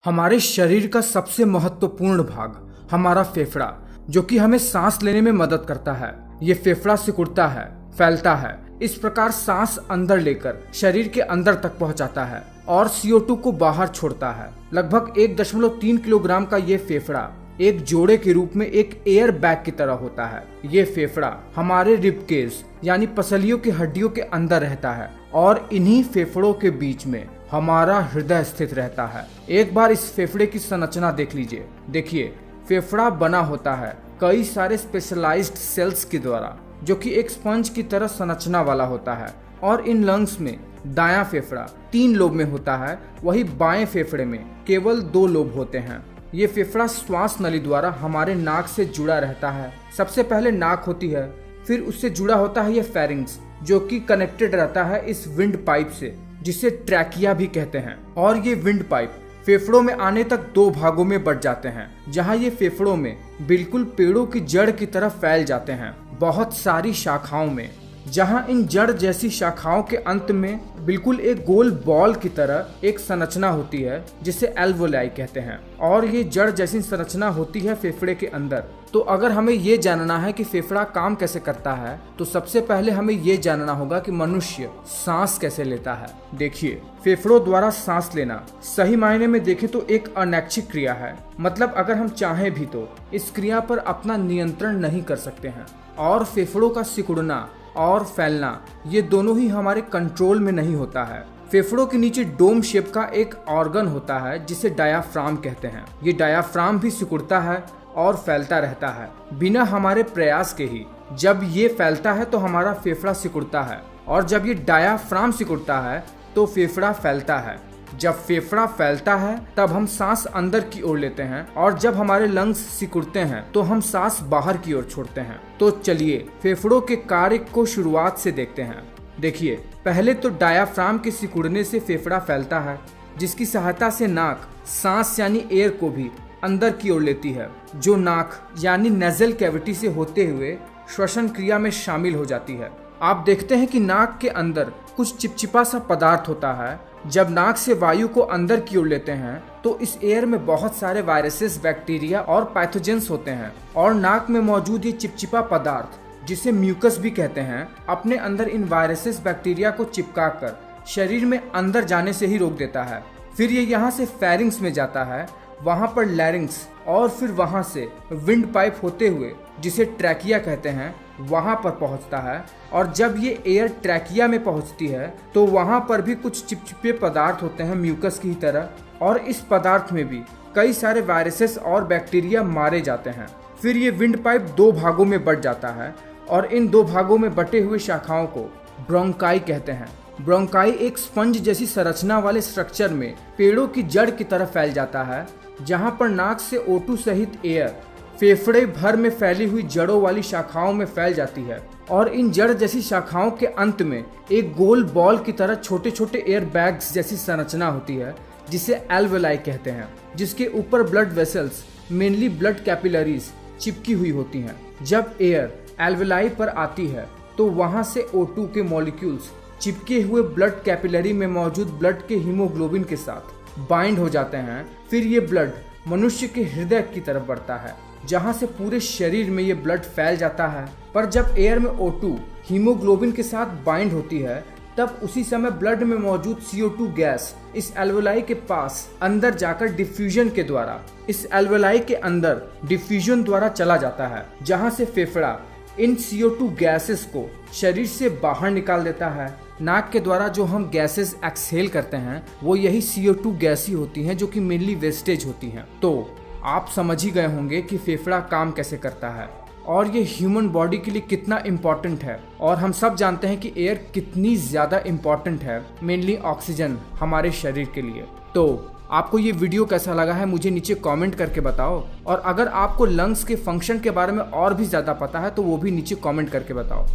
हमारे शरीर का सबसे महत्वपूर्ण भाग हमारा फेफड़ा, जो कि हमें सांस लेने में मदद करता है। ये फेफड़ा सिकुड़ता है, फैलता है, इस प्रकार सांस अंदर लेकर शरीर के अंदर तक पहुंचाता है और CO2 को बाहर छोड़ता है। लगभग 1.3 किलोग्राम का ये फेफड़ा एक जोड़े के रूप में एक एयर बैग की तरह होता है। ये फेफड़ा हमारे रिबकेज यानी पसलियों की हड्डियों के अंदर रहता है और इन्हीं फेफड़ों के बीच में हमारा हृदय स्थित रहता है। एक बार इस फेफड़े की संरचना देख लीजिए। देखिए, फेफड़ा बना होता है कई सारे स्पेशलाइज्ड सेल्स के द्वारा, जो कि एक स्पंज की तरह संरचना वाला होता है। और इन लंग्स में दायां फेफड़ा 3 लोब में होता है, वही बाएं फेफड़े में केवल 2 लोब होते हैं। ये फेफड़ा श्वास नली द्वारा हमारे नाक से जुड़ा रहता है। सबसे पहले नाक होती है, फिर उससे जुड़ा होता है ये फेरिंग्स, जो कि कनेक्टेड रहता है इस विंड पाइप से, जिसे ट्रैकिया भी कहते हैं। और ये विंड पाइप फेफड़ों में आने तक 2 भागों में बंट जाते हैं, जहां ये फेफड़ों में बिल्कुल पेड़ों की जड़ की तरह फैल जाते हैं, बहुत सारी शाखाओं में, जहां इन जड़ जैसी शाखाओं के अंत में बिल्कुल एक गोल बॉल की तरह एक संरचना होती है, जिसे एल्वोलाई कहते हैं। और ये जड़ जैसी संरचना होती है फेफड़े के अंदर। तो अगर हमें ये जानना है कि फेफड़ा काम कैसे करता है, तो सबसे पहले हमें ये जानना होगा कि मनुष्य सांस कैसे लेता है। देखिए, फेफड़ों द्वारा सांस लेना सही मायने में देखें तो एक अनैच्छिक क्रिया है। मतलब अगर हम चाहें भी तो इस क्रिया पर अपना नियंत्रण नहीं कर सकते हैं। और फेफड़ों का सिकुड़ना और फैलना, ये दोनों ही हमारे कंट्रोल में नहीं होता है। फेफड़ों के नीचे डोम शेप का एक ऑर्गन होता है, जिसे डायाफ्राम कहते हैं। ये डायाफ्राम भी सिकुड़ता है और फैलता रहता है बिना हमारे प्रयास के ही। जब ये फैलता है तो हमारा फेफड़ा सिकुड़ता है, और जब ये डायाफ्राम सिकुड़ता है तो फेफड़ा फैलता है। जब फेफड़ा फैलता है तब हम सांस अंदर की ओर लेते हैं, और जब हमारे लंग्स सिकुड़ते हैं तो हम सांस बाहर की ओर छोड़ते हैं। तो चलिए फेफड़ों के कार्य को शुरुआत से देखते हैं। देखिए, पहले तो डायाफ्राम के सिकुड़ने से फेफड़ा फैलता है, जिसकी सहायता से नाक सांस यानी एयर को भी अंदर की ओर लेती है, जो नाक यानी नेजल कैविटी से होते हुए श्वसन क्रिया में शामिल हो जाती है। आप देखते हैं कि नाक के अंदर कुछ चिपचिपा सा पदार्थ होता है। जब नाक से वायु को अंदर की ओर लेते हैं तो इस एयर में बहुत सारे वायरसेस, बैक्टीरिया और पैथोजेंस होते हैं, और नाक में मौजूद ये चिपचिपा पदार्थ, जिसे म्यूकस भी कहते हैं, अपने अंदर इन वायरसेस, बैक्टीरिया को चिपका कर शरीर में अंदर जाने से ही रोक देता है। फिर ये यहाँ से फेरिंग्स में जाता है, वहाँ पर लैरिंग्स, और फिर वहाँ से विंड पाइप होते हुए, जिसे ट्रैकिया कहते हैं, वहाँ पर पहुँचता है। और जब ये एयर ट्रैकिया में पहुँचती है तो वहाँ पर भी कुछ चिपचिपे पदार्थ होते हैं म्यूकस की तरह, और इस पदार्थ में भी कई सारे वायरसेस और बैक्टीरिया मारे जाते हैं। फिर ये विंड पाइप 2 भागों में बंट जाता है, और इन 2 भागों में बटे हुए शाखाओं को ब्रोंकाई कहते हैं। ब्रोंकाई एक स्पंज जैसी संरचना वाले स्ट्रक्चर में पेड़ों की जड़ की तरह फैल जाता है, जहाँ पर नाक से O2 सहित एयर फेफड़े भर में फैली हुई जड़ों वाली शाखाओं में फैल जाती है। और इन जड़ जैसी शाखाओं के अंत में एक गोल बॉल की तरह छोटे छोटे एयर बैग्स जैसी संरचना होती है, जिसे एल्वेलाई कहते हैं, जिसके ऊपर blood vessels, mainly blood capillaries, चिपकी हुई होती हैं। जब एयर एल्वेलाई पर आती है तो वहां से O2 के मॉलिक्यूल्स चिपके हुए ब्लड कैपिलरी में मौजूद ब्लड के हीमोग्लोबिन के साथ बाइंड हो जाते हैं। फिर ये ब्लड मनुष्य के हृदय की तरफ बढ़ता है, जहां से पूरे शरीर में ये ब्लड फैल जाता है। पर जब एयर में O2 हीमोग्लोबिन के साथ बाइंड होती है, तब उसी समय ब्लड में मौजूद CO2 गैस इस एल्वेलाई के पास अंदर जाकर डिफ्यूजन के द्वारा इस एल्वेलाई के अंदर डिफ्यूजन द्वारा चला जाता है, जहां से फेफड़ा इन CO2 गैसेस को शरीर से बाहर निकाल देता है। नाक के द्वारा जो हम गैसेस एक्सहेल करते हैं, वो यही CO2 गैस ही होती हैं, जो कि मेनली वेस्टेज होती हैं। तो आप समझ ही गए होंगे कि फेफड़ा काम कैसे करता है और ये ह्यूमन बॉडी के लिए कितना इम्पोर्टेंट है। और हम सब जानते हैं कि एयर कितनी ज़्यादा इम्पोर्टेंट है, मेनली ऑक्सीजन हमारे शरीर के लिए। तो आपको ये वीडियो कैसा लगा है मुझे नीचे कमेंट करके बताओ, और अगर आपको लंग्स के फंक्शन के बारे में और भी ज़्यादा पता है तो वो भी नीचे कमेंट करके बताओ।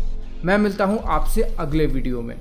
मैं मिलता हूँ आपसे अगले वीडियो में।